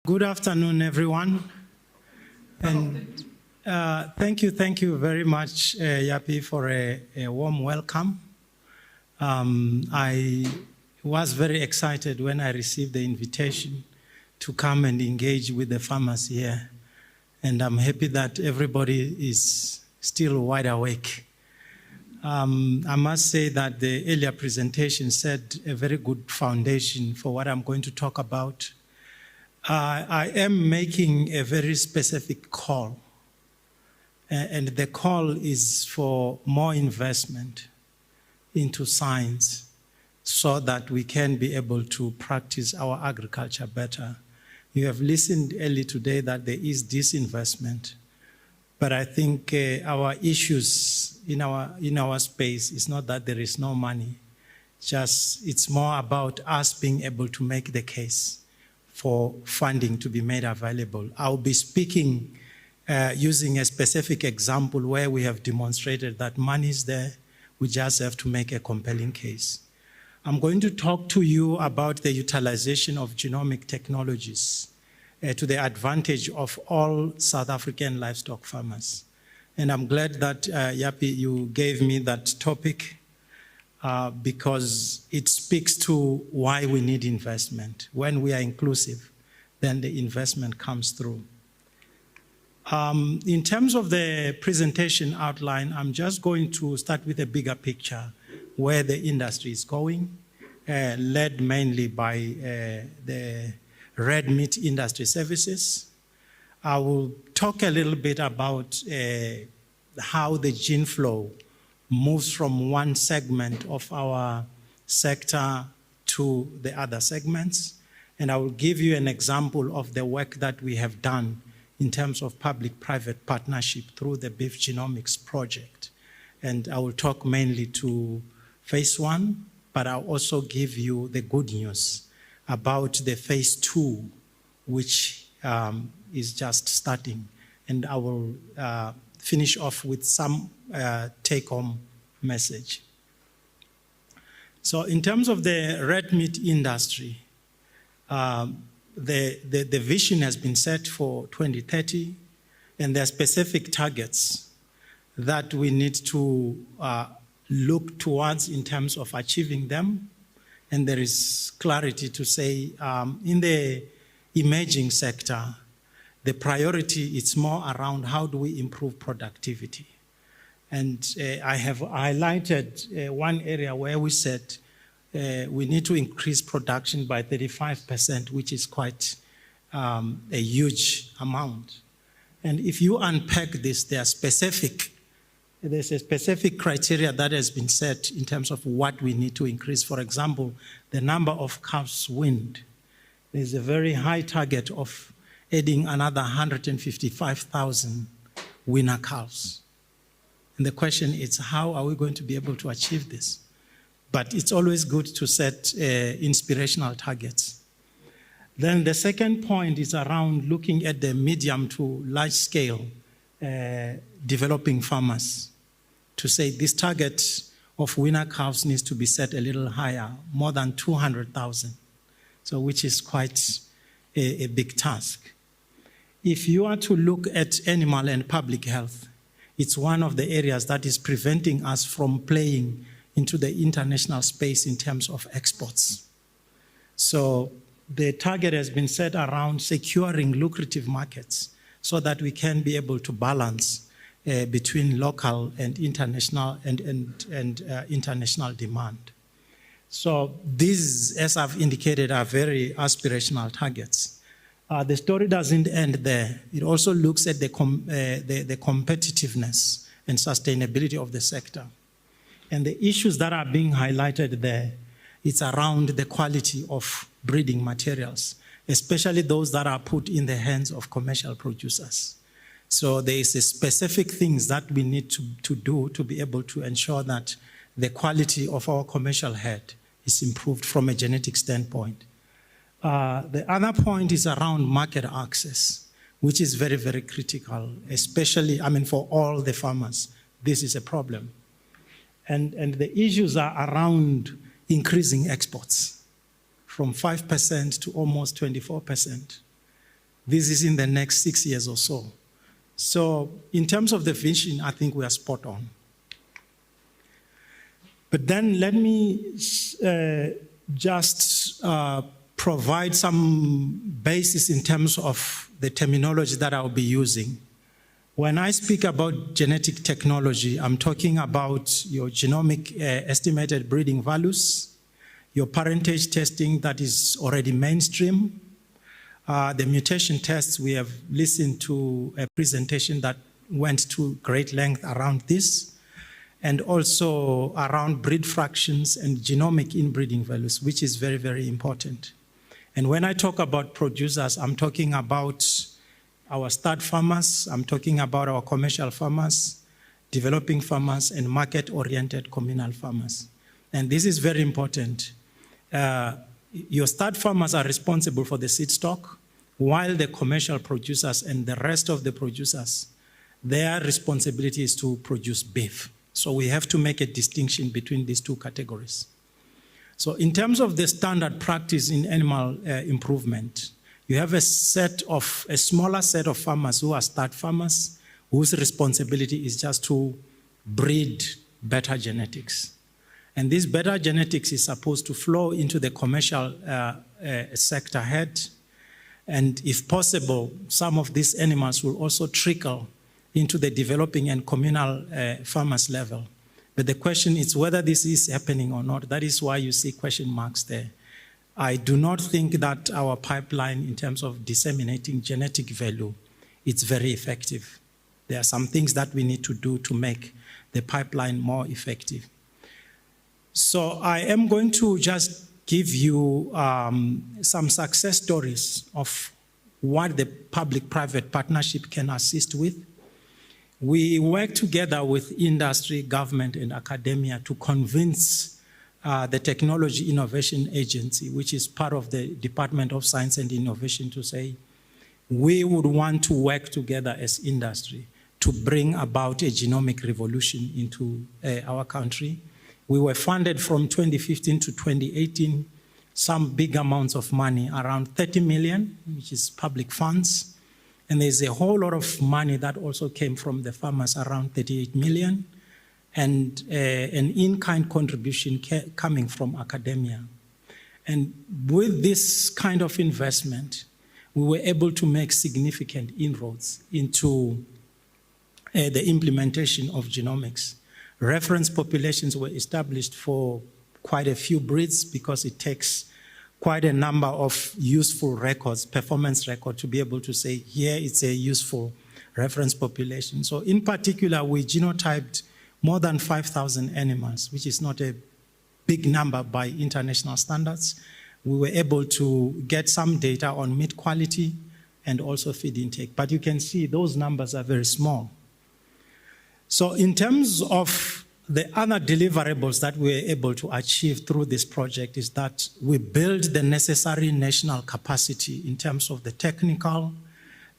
Good afternoon, everyone. And thank you very much, Yapi, for a warm welcome. I was very excited when I received the invitation to come and engage with the farmers here. And I'm happy that everybody is still wide awake. I must say that the earlier presentation set a very good foundation for what I'm going to talk about. I am making a very specific call, and the call is for more investment into science so that we can be able to practice our agriculture better. You have listened early today that there is disinvestment, but I think our issues in our space is not that there is no money, just it's more about us being able to make the case for funding to be made available. I'll be speaking using a specific example where we have demonstrated that money is there, we just have to make a compelling case. I'm going to talk to you about the utilization of genomic technologies to the advantage of all South African livestock farmers. And I'm glad that, Yapi, you gave me that topic because it speaks to why we need investment. When we are inclusive, then the investment comes through. In terms of the presentation outline, I'm just going to start with a bigger picture where the industry is going, led mainly by the red meat industry services. I will talk a little bit about how the gene flow moves from one segment of our sector to the other segments. And I will give you an example of the work that we have done in terms of public-private partnership through the Beef Genomics project. And I will talk mainly to phase 1, but I'll also give you the good news about the phase 2, which is just starting. And I will finish off with some take-home message. So in terms of the red meat industry, the vision has been set for 2030, and there are specific targets that we need to look towards in terms of achieving them. And there is clarity to say in the emerging sector, the priority is more around how do we improve productivity. And I have highlighted one area where we said we need to increase production by 35%, which is quite a huge amount. And if you unpack this, there's a specific criteria that has been set in terms of what we need to increase. For example, the number of calves weaned. There's a very high target of adding another 155,000 weaner calves. And the question is, how are we going to be able to achieve this? But it's always good to set inspirational targets. Then the second point is around looking at the medium to large scale developing farmers to say this target of weaner calves needs to be set a little higher, more than 200,000, so which is quite a big task. If you are to look at animal and public health, it's one of the areas that is preventing us from playing into the international space in terms of exports. So the target has been set around securing lucrative markets so that we can be able to balance between local and international international demand. So these, as I've indicated, are very aspirational targets. The story doesn't end there. It also looks at the competitiveness and sustainability of the sector. And the issues that are being highlighted there, it's around the quality of breeding materials, especially those that are put in the hands of commercial producers. So there is a specific things that we need to do to be able to ensure that the quality of our commercial herd is improved from a genetic standpoint. The other point is around market access, which is very, very critical, especially, for all the farmers. This is a problem. And the issues are around increasing exports from 5% to almost 24%. This is in the next 6 years or so. So in terms of the vision, I think we are spot on. But then let me just provide some basis in terms of the terminology that I'll be using. When I speak about genetic technology, I'm talking about your genomic estimated breeding values, your parentage testing that is already mainstream, the mutation tests. We have listened to a presentation that went to great length around this, and also around breed fractions and genomic inbreeding values, which is very, very important. And when I talk about producers, I'm talking about our stud farmers, I'm talking about our commercial farmers, developing farmers, and market-oriented communal farmers. And this is very important. Your stud farmers are responsible for the seed stock, while the commercial producers and the rest of the producers, their responsibility is to produce beef. So we have to make a distinction between these two categories. So in terms of the standard practice in animal improvement, you have a smaller set of farmers who are stud farmers, whose responsibility is just to breed better genetics. And this better genetics is supposed to flow into the commercial sector head. And if possible, some of these animals will also trickle into the developing and communal farmers level. But the question is whether this is happening or not. That is why you see question marks there. I do not think that our pipeline in terms of disseminating genetic value, it's very effective. There are some things that we need to do to make the pipeline more effective. So I am going to just give you some success stories of what the public-private partnership can assist with. We work together with industry, government, and academia to convince the Technology Innovation Agency, which is part of the Department of Science and Innovation, to say, we would want to work together as industry to bring about a genomic revolution into our country. We were funded from 2015 to 2018, some big amounts of money, around 30 million, which is public funds. And there's a whole lot of money that also came from the farmers, around 38 million, and an in-kind contribution coming from academia. And with this kind of investment, we were able to make significant inroads into the implementation of genomics. Reference populations were established for quite a few breeds because it takes quite a number of useful records, performance records, to be able to say, here it's a useful reference population. So in particular, we genotyped more than 5,000 animals, which is not a big number by international standards. We were able to get some data on meat quality and also feed intake. But you can see those numbers are very small. So in terms of the other deliverables that we were able to achieve through this project is that we build the necessary national capacity in terms of the technical,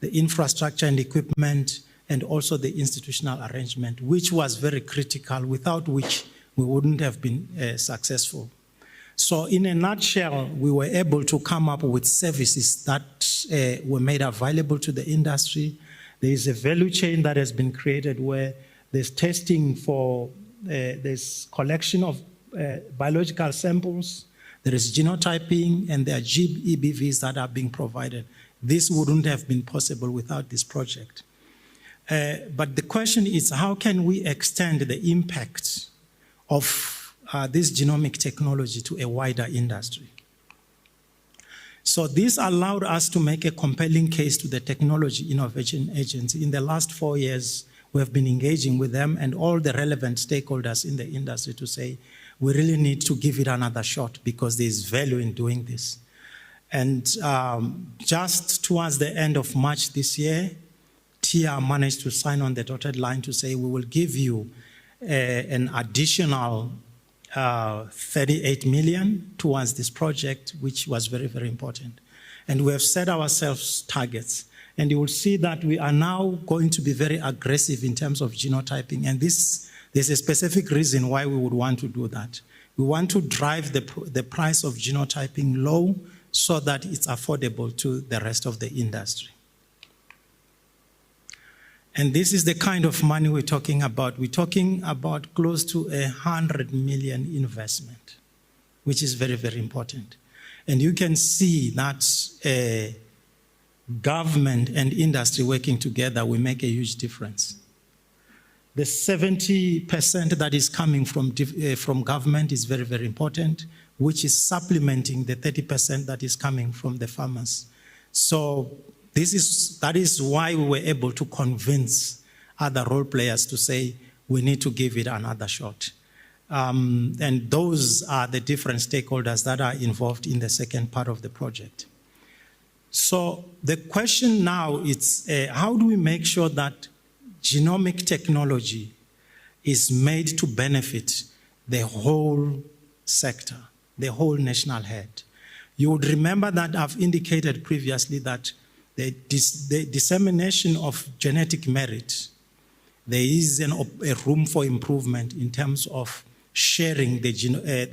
the infrastructure and equipment, and also the institutional arrangement, which was very critical, without which we wouldn't have been successful. So in a nutshell, we were able to come up with services that were made available to the industry. There is a value chain that has been created where there's testing for there's collection of biological samples, there is genotyping, and there are EBVs that are being provided. This wouldn't have been possible without this project. But the question is, how can we extend the impact of this genomic technology to a wider industry? So this allowed us to make a compelling case to the Technology Innovation Agency. In the last 4 years, we have been engaging with them and all the relevant stakeholders in the industry to say, we really need to give it another shot because there's value in doing this. And just towards the end of March this year, TIA managed to sign on the dotted line to say, we will give you an additional 38 million towards this project, which was very, very important. And we have set ourselves targets. And you will see that we are now going to be very aggressive in terms of genotyping. And there's a specific reason why we would want to do that. We want to drive the price of genotyping low so that it's affordable to the rest of the industry. And this is the kind of money we're talking about. We're talking about close to 100 million investment, which is very, very important. And you can see that government and industry working together will make a huge difference. The 70% that is coming from government is very, very important, which is supplementing the 30% that is coming from the farmers. So that is why we were able to convince other role players to say we need to give it another shot. And those are the different stakeholders that are involved in the second part of the project. So the question now is, how do we make sure that genomic technology is made to benefit the whole sector, the whole national head? You would remember that I've indicated previously that the dissemination of genetic merit, there is a room for improvement in terms of sharing the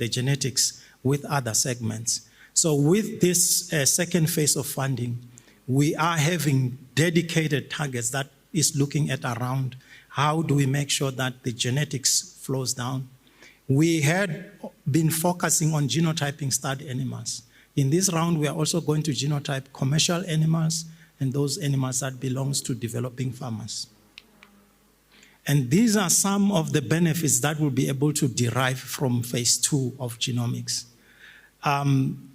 genetics with other segments. So with this second phase of funding, we are having dedicated targets that is looking at around how do we make sure that the genetics flows down. We had been focusing on genotyping stud animals. In this round, we are also going to genotype commercial animals and those animals that belongs to developing farmers. And these are some of the benefits that we'll be able to derive from phase 2 of genomics.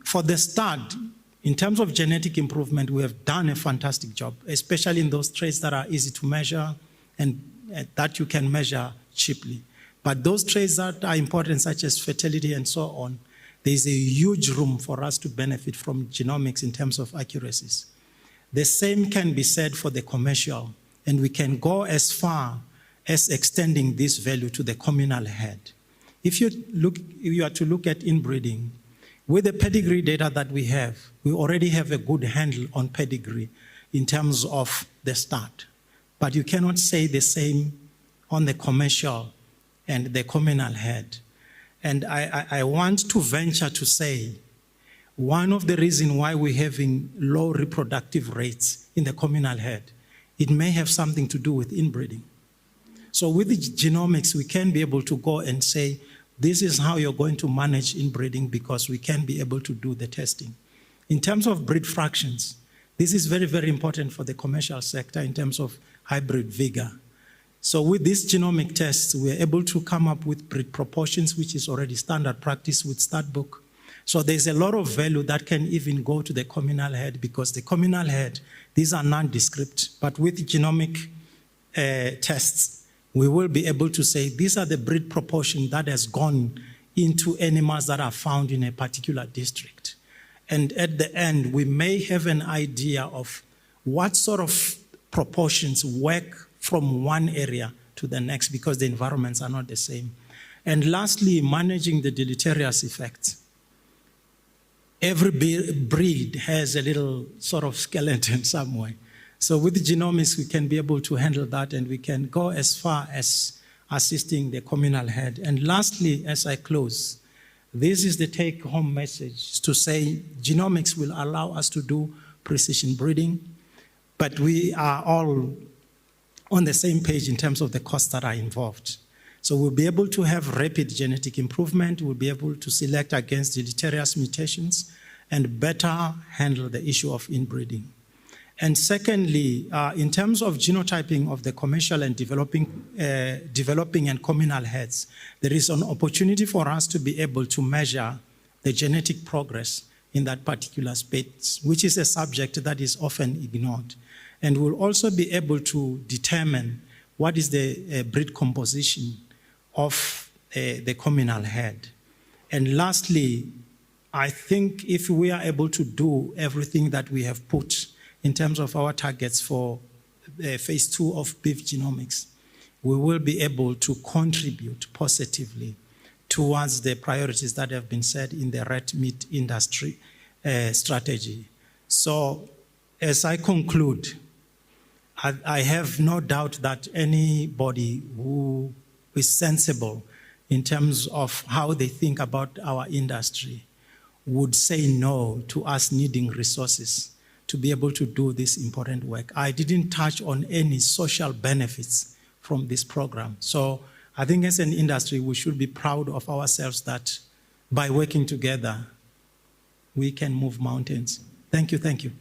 For the start, in terms of genetic improvement, we have done a fantastic job, especially in those traits that are easy to measure and that you can measure cheaply. But those traits that are important, such as fertility and so on, there is a huge room for us to benefit from genomics in terms of accuracies. The same can be said for the commercial, and we can go as far as extending this value to the communal head. If you are to look at inbreeding, with the pedigree data that we already have a good handle on pedigree in terms of the start. But you cannot say the same on the commercial and the communal head. And I want to venture to say, one of the reasons why we're having low reproductive rates in the communal head, it may have something to do with inbreeding. So with the genomics, we can be able to go and say, this is how you're going to manage inbreeding because we can be able to do the testing. In terms of breed fractions, this is very, very important for the commercial sector in terms of hybrid vigor. So with these genomic tests, we're able to come up with breed proportions, which is already standard practice with Statbook. So there's a lot of value that can even go to the communal head because the communal head, these are nondescript, but with genomic tests, we will be able to say these are the breed proportion that has gone into animals that are found in a particular district. And at the end, we may have an idea of what sort of proportions work from one area to the next because the environments are not the same. And lastly, managing the deleterious effects. Every breed has a little sort of skeleton somewhere. So with genomics, we can be able to handle that and we can go as far as assisting the communal head. And lastly, as I close, this is the take-home message to say genomics will allow us to do precision breeding, but we are all on the same page in terms of the costs that are involved. So we'll be able to have rapid genetic improvement, we'll be able to select against deleterious mutations, and better handle the issue of inbreeding. And secondly, in terms of genotyping of the commercial and developing and communal heads, there is an opportunity for us to be able to measure the genetic progress in that particular space, which is a subject that is often ignored. And we'll also be able to determine what is the breed composition of the communal head. And lastly, I think if we are able to do everything that we have put in terms of our targets for phase 2 of beef genomics, we will be able to contribute positively towards the priorities that have been set in the red meat industry strategy. So as I conclude, I have no doubt that anybody who is sensible in terms of how they think about our industry would say no to us needing resources to be able to do this important work. I didn't touch on any social benefits from this program. So I think as an industry, we should be proud of ourselves that by working together, we can move mountains. Thank you, thank you.